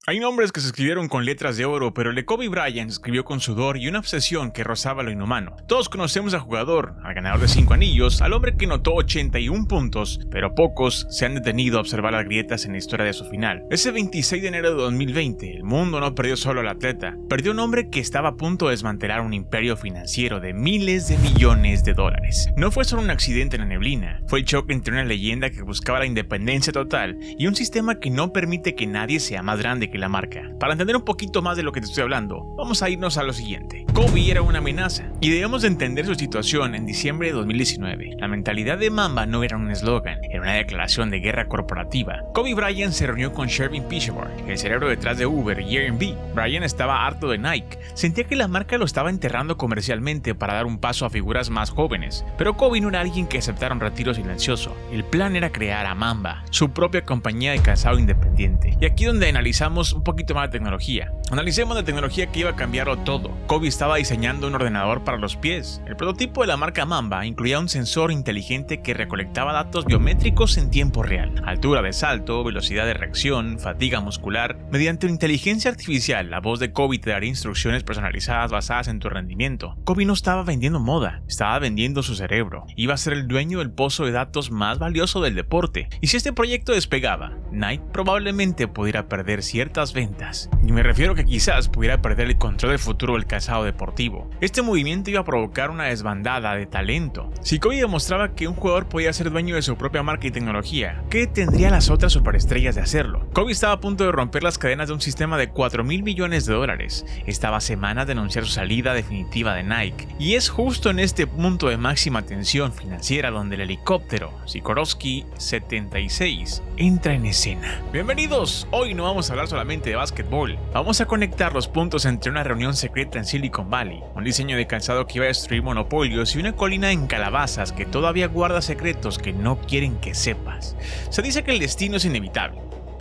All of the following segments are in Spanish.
Hay nombres que se escribieron con letras de oro, pero el de Kobe Bryant se escribió con sudor y una obsesión que rozaba lo inhumano. Todos conocemos al jugador, al ganador de 5 anillos, al hombre que anotó 81 puntos, pero pocos se han detenido a observar las grietas en la historia de su final. Ese 26 de enero de 2020, el mundo no perdió solo al atleta, perdió un hombre que estaba a punto de desmantelar un imperio financiero de miles de millones de dólares. No fue solo un accidente en la neblina, fue el choque entre una leyenda que buscaba la independencia total y un sistema que no permite que nadie sea más grande que la marca. Para entender un poquito más de lo que te estoy hablando, vamos a irnos a lo siguiente. Kobe era una amenaza y debemos de entender su situación en diciembre de 2019. La mentalidad de Mamba no era un eslogan, era una declaración de guerra corporativa. Kobe Bryant se reunió con Shervin Pishevar, el cerebro detrás de Uber y Airbnb. Bryant estaba harto de Nike, sentía que la marca lo estaba enterrando comercialmente para dar un paso a figuras más jóvenes. Pero Kobe no era alguien que aceptara un retiro silencioso. El plan era crear a Mamba, su propia compañía de calzado independiente. Y aquí donde analizamos un poquito más de tecnología. Analicemos la tecnología que iba a cambiarlo todo. Kobe estaba diseñando un ordenador para los pies. El prototipo de la marca Mamba incluía un sensor inteligente que recolectaba datos biométricos en tiempo real: altura de salto, velocidad de reacción, fatiga muscular. Mediante una inteligencia artificial, la voz de Kobe te daría instrucciones personalizadas basadas en tu rendimiento. Kobe no estaba vendiendo moda, estaba vendiendo su cerebro. Iba a ser el dueño del pozo de datos más valioso del deporte. Y si este proyecto despegaba, Nike probablemente pudiera perder ciertas ventas. Y me refiero que quizás pudiera perder el control del futuro del calzado deportivo. Este movimiento iba a provocar una desbandada de talento. Si Kobe demostraba que un jugador podía ser dueño de su propia marca y tecnología, ¿qué tendría las otras superestrellas de hacerlo? Kobe estaba a punto de romper las cadenas de un sistema de 4.000 millones de dólares. Estaba a semanas de anunciar su salida definitiva de Nike. Y es justo en este punto de máxima tensión financiera donde el helicóptero Sikorsky 76 entra en escena. Bienvenidos, hoy no vamos a hablar solamente de básquetbol. Vamos a conectar los puntos entre una reunión secreta en Silicon Valley, un diseño de calzado que iba a destruir monopolios y una colina en calabazas que todavía guarda secretos que no quieren que sepas. Se dice que el destino es inevitable,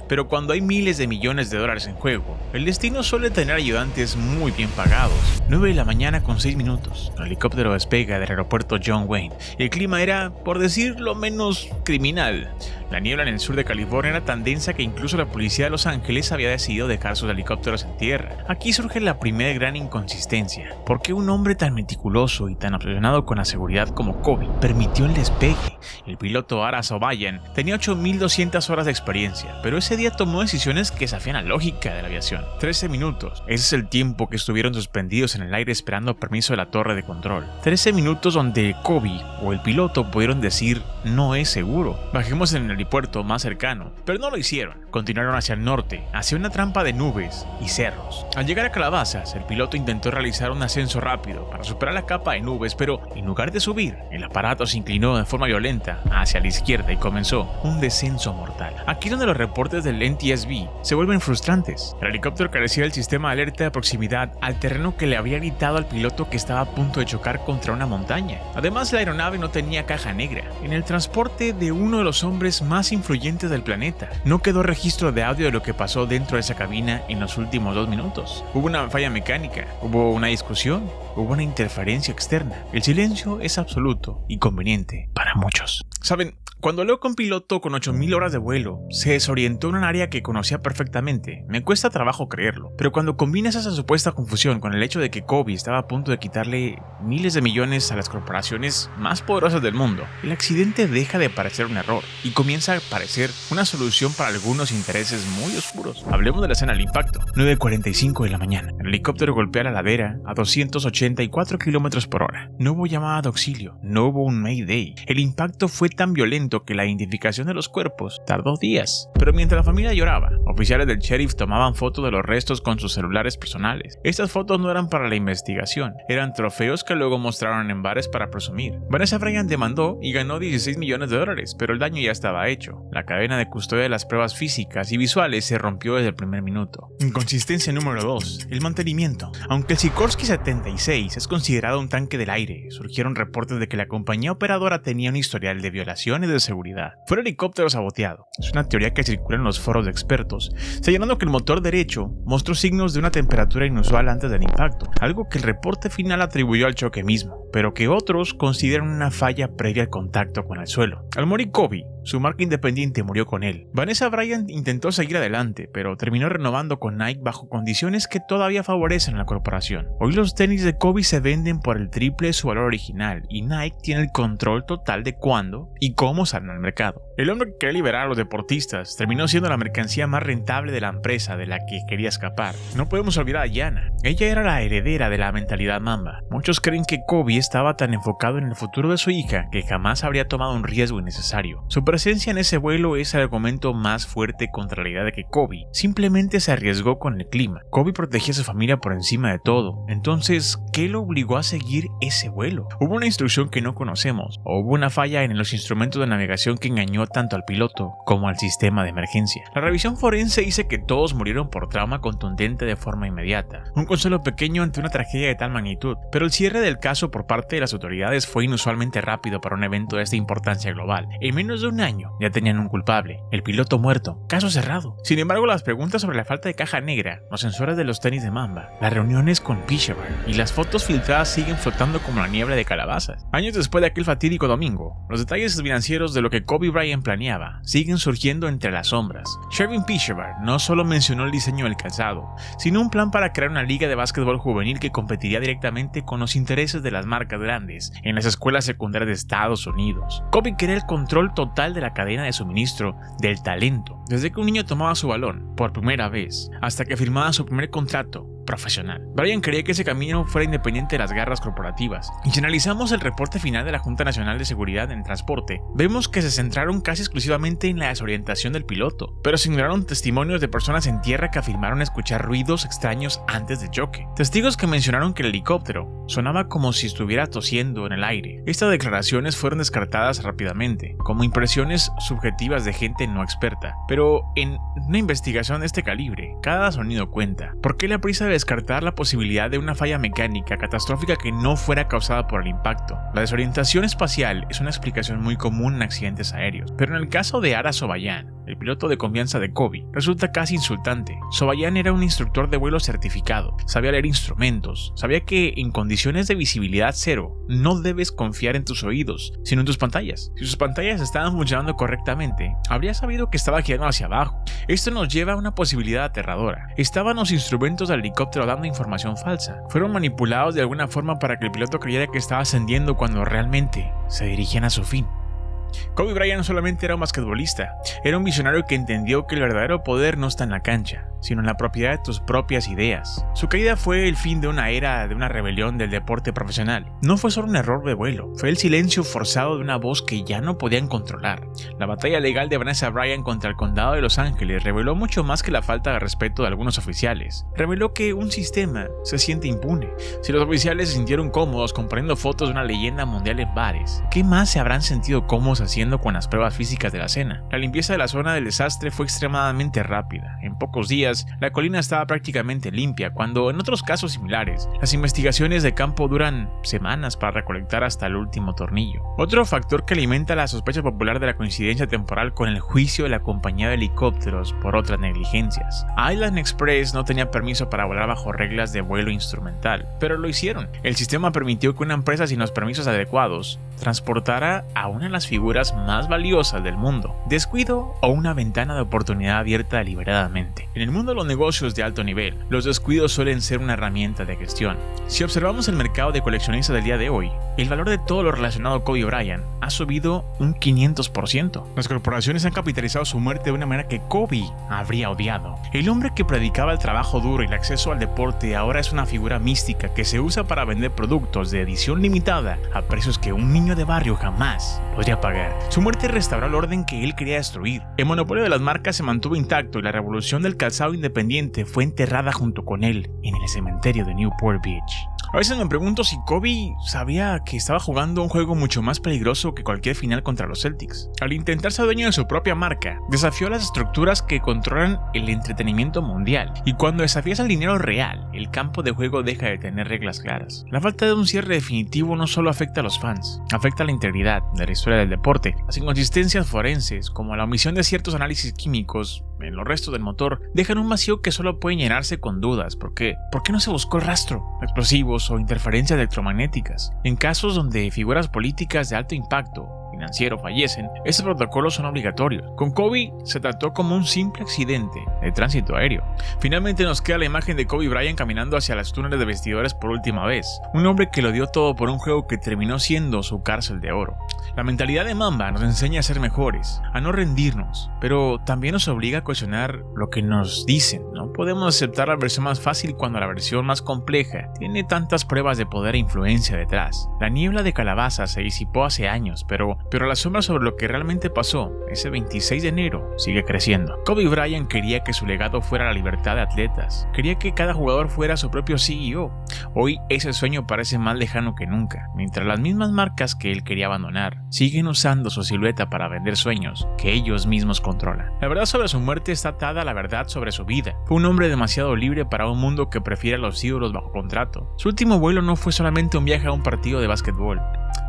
pero cuando hay miles de millones de dólares en juego, el destino suele tener ayudantes muy bien pagados. 9 de la mañana con 6 minutos. El helicóptero despega del aeropuerto John Wayne. El clima era, por decirlo menos, criminal. La niebla en el sur de California era tan densa que incluso la policía de Los Ángeles había decidido dejar sus helicópteros en tierra. Aquí surge la primera gran inconsistencia. ¿Por qué un hombre tan meticuloso y tan obsesionado con la seguridad como Kobe permitió el despegue? El piloto Ara Zobayan tenía 8.200 horas de experiencia, pero ese día tomó decisiones que desafían la lógica de la aviación. 13 minutos. Ese es el tiempo que estuvieron suspendidos en el aire esperando permiso de la torre de control. 13 minutos donde Kobe o el piloto pudieron decir: no es seguro, bajemos en el helipuerto más cercano. Pero no lo hicieron. Continuaron hacia el norte, hacia una trampa de nubes y cerros. Al llegar a Calabazas, el piloto intentó realizar un ascenso rápido para superar la capa de nubes, pero en lugar de subir, el aparato se inclinó de forma violenta hacia la izquierda y comenzó un descenso mortal. Aquí es donde los reportes del NTSB se vuelven frustrantes. El helicóptero carecía del sistema de alerta de proximidad al terreno que le habría gritado al piloto que estaba a punto de chocar contra una montaña. Además, la aeronave no tenía caja negra. En el transporte de uno de los hombres más influyentes del planeta, no quedó registro de audio de lo que pasó dentro de esa cabina en los últimos 2 minutos. Hubo una falla mecánica, hubo una discusión, hubo una interferencia externa. El silencio es absoluto y conveniente para muchos. Saben, cuando leo que un piloto con 8.000 horas de vuelo se desorientó en un área que conocía perfectamente, me cuesta trabajo creerlo. Pero cuando combinas esa supuesta confusión con el hecho de que Kobe estaba a punto de quitarle miles de millones a las corporaciones más poderosas del mundo, el accidente deja de parecer un error y comienza a parecer una solución para algunos intereses muy oscuros. Hablemos de la escena del impacto. 9:45 de la mañana. El helicóptero golpea la ladera a 284 km por hora. No hubo llamada de auxilio, no hubo un Mayday. El impacto fue tan violento que la identificación de los cuerpos tardó días. Pero mientras la familia lloraba, oficiales del sheriff tomaban fotos de los restos con sus celulares personales. Estas fotos no eran para la investigación, eran trofeos que luego mostraron en bares para presumir. Vanessa Bryant demandó y ganó 16 millones de dólares, pero el daño ya estaba hecho. La cadena de custodia de las pruebas físicas y visuales se rompió desde el primer minuto. Inconsistencia número 2. El mantenimiento. Aunque el Sikorsky 76 es considerado un tanque del aire, surgieron reportes de que la compañía operadora tenía un historial de violaciones de seguridad. Fue el helicóptero saboteado. Es una teoría que circula en los foros de expertos, señalando que el motor derecho mostró signos de una temperatura inusual antes del impacto, algo que el reporte final atribuyó al choque mismo, pero que otros consideran una falla previa al contacto con el suelo. Al morir Kobe, su marca independiente murió con él. Vanessa Bryant intentó seguir adelante, pero terminó renovando con Nike bajo condiciones que todavía favorecen a la corporación. Hoy los tenis de Kobe se venden por el triple de su valor original y Nike tiene el control total de cuándo y cómo salen al mercado. El hombre que quería liberar a los deportistas terminó siendo la mercancía más rentable de la empresa de la que quería escapar. No podemos olvidar a Gianna. Ella era la heredera de la mentalidad Mamba. Muchos creen que Kobe estaba tan enfocado en el futuro de su hija que jamás habría tomado un riesgo innecesario. Su presencia en ese vuelo es el argumento más fuerte contra la idea de que Kobe simplemente se arriesgó con el clima. Kobe protegía a su familia por encima de todo. Entonces, ¿qué lo obligó a seguir ese vuelo? ¿Hubo una instrucción que no conocemos? ¿O hubo una falla en los instrumentos de navegación que engañó tanto al piloto como al sistema de emergencia? La revisión forense dice que todos murieron por trauma contundente de forma inmediata. Un consuelo pequeño ante una tragedia de tal magnitud, pero el cierre del caso por parte de las autoridades fue inusualmente rápido para un evento de esta importancia global. En menos de un año ya tenían un culpable, el piloto muerto, caso cerrado. Sin embargo, las preguntas sobre la falta de caja negra, los sensores de los tenis de Mamba, las reuniones con Peaceable y las fotos filtradas siguen flotando como la niebla de calabazas. Años después de aquel fatídico domingo, los detalles financieros de lo que Kobe Bryant planeaba siguen surgiendo entre las sombras. Shervin Peaceable no solo mencionó el diseño del calzado, sino un plan para crear una liga de básquetbol juvenil que competiría directamente con los intereses de las marcas grandes en las escuelas secundarias de Estados Unidos. Kobe quería el control total de la cadena de suministro del talento, desde que un niño tomaba su balón por primera vez hasta que firmaba su primer contrato profesional. Bryant quería que ese camino fuera independiente de las garras corporativas. Y si analizamos el reporte final de la Junta Nacional de Seguridad en Transporte, vemos que se centraron casi exclusivamente en la desorientación del piloto, pero se ignoraron testimonios de personas en tierra que afirmaron escuchar ruidos extraños antes del choque. Testigos que mencionaron que el helicóptero sonaba como si estuviera tosiendo en el aire. Estas declaraciones fueron descartadas rápidamente, como impresiones subjetivas de gente no experta. Pero en una investigación de este calibre, cada sonido cuenta. ¿Por qué la prisa de descartar la posibilidad de una falla mecánica catastrófica que no fuera causada por el impacto? La desorientación espacial es una explicación muy común en accidentes aéreos, pero en el caso de Ara Zobayan, el piloto de confianza de Kobe, resulta casi insultante. Zobayan era un instructor de vuelo certificado, sabía leer instrumentos, sabía que en condiciones de visibilidad cero no debes confiar en tus oídos, sino en tus pantallas. Si sus pantallas estaban funcionando correctamente, habría sabido que estaba girando hacia abajo. Esto nos lleva a una posibilidad aterradora. Estaban los instrumentos del helicóptero dando información falsa. Fueron manipulados de alguna forma para que el piloto creyera que estaba ascendiendo cuando realmente se dirigían a su fin. Kobe Bryant no solamente era un basquetbolista, era un visionario que entendió que el verdadero poder no está en la cancha, sino en la propiedad de tus propias ideas. Su caída fue el fin de una era de una rebelión del deporte profesional. No fue solo un error de vuelo, fue el silencio forzado de una voz que ya no podían controlar. La batalla legal de Vanessa Bryant contra el condado de Los Ángeles reveló mucho más que la falta de respeto de algunos oficiales. Reveló que un sistema se siente impune. Si los oficiales se sintieron cómodos componiendo fotos de una leyenda mundial en bares, ¿qué más se habrán sentido cómodos haciendo con las pruebas físicas de la escena? La limpieza de la zona del desastre fue extremadamente rápida. En pocos días, la colina estaba prácticamente limpia, cuando en otros casos similares, las investigaciones de campo duran semanas para recolectar hasta el último tornillo. Otro factor que alimenta la sospecha popular de la coincidencia temporal con el juicio de la compañía de helicópteros por otras negligencias. Island Express no tenía permiso para volar bajo reglas de vuelo instrumental, pero lo hicieron. El sistema permitió que una empresa sin los permisos adecuados transportara a una de las figuras más valiosas del mundo. Descuido o una ventana de oportunidad abierta deliberadamente. En el mundo de los negocios de alto nivel, los descuidos suelen ser una herramienta de gestión. Si observamos el mercado de coleccionistas del día de hoy, el valor de todo lo relacionado a Kobe Bryant ha subido un 500%. Las corporaciones han capitalizado su muerte de una manera que Kobe habría odiado. El hombre que predicaba el trabajo duro y el acceso al deporte ahora es una figura mística que se usa para vender productos de edición limitada a precios que un niño de barrio jamás podría pagar. Su muerte restauró el orden que él quería destruir. El monopolio de las marcas se mantuvo intacto y la revolución del calzado independiente fue enterrada junto con él en el cementerio de Newport Beach. A veces me pregunto si Kobe sabía que estaba jugando un juego mucho más peligroso que cualquier final contra los Celtics. Al intentar ser dueño de su propia marca, desafió las estructuras que controlan el entretenimiento mundial, y cuando desafías al dinero real, el campo de juego deja de tener reglas claras. La falta de un cierre definitivo no solo afecta a los fans, afecta a la integridad de la historia del deporte. Las inconsistencias forenses, como la omisión de ciertos análisis químicos en los restos del motor, dejan un vacío que solo puede llenarse con dudas. ¿Por qué no se buscó el rastro, explosivos o interferencias electromagnéticas? En casos donde figuras políticas de alto impacto financiero fallecen, estos protocolos son obligatorios. Con Kobe se trató como un simple accidente de tránsito aéreo. Finalmente nos queda la imagen de Kobe Bryant caminando hacia las túneles de vestidores por última vez. Un hombre que lo dio todo por un juego que terminó siendo su cárcel de oro. La mentalidad de Mamba nos enseña a ser mejores, a no rendirnos, pero también nos obliga a cuestionar lo que nos dicen. No podemos aceptar la versión más fácil cuando la versión más compleja tiene tantas pruebas de poder e influencia detrás. La niebla de calabaza se disipó hace años, pero la sombra sobre lo que realmente pasó ese 26 de enero sigue creciendo. Kobe Bryant quería que su legado fuera la libertad de atletas. Quería que cada jugador fuera su propio CEO. Hoy ese sueño parece más lejano que nunca, mientras las mismas marcas que él quería abandonar siguen usando su silueta para vender sueños que ellos mismos controlan. La verdad sobre su muerte está atada a la verdad sobre su vida. Fue un hombre demasiado libre para un mundo que prefiere a los ídolos bajo contrato. Su último vuelo no fue solamente un viaje a un partido de básquetbol.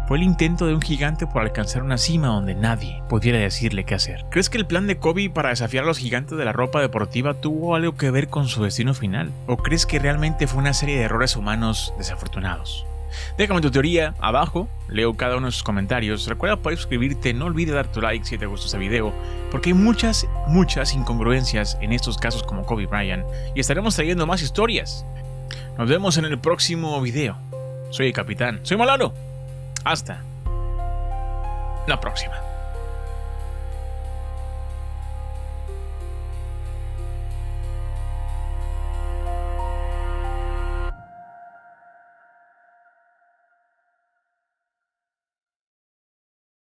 Fue el intento de un gigante por alcanzar una cima donde nadie pudiera decirle qué hacer. ¿Crees que el plan de Kobe para desafiar a los gigantes de la ropa deportiva tuvo algo que ver con su destino final? ¿O crees que realmente fue una serie de errores humanos desafortunados? Déjame tu teoría abajo, leo cada uno de sus comentarios. Recuerda poder suscribirte, no olvides dar tu like si te gustó este video, porque hay muchas incongruencias en estos casos como Kobe Bryant, y estaremos trayendo más historias. Nos vemos en el próximo video. Soy el Capitán, soy Malaro. Hasta la próxima.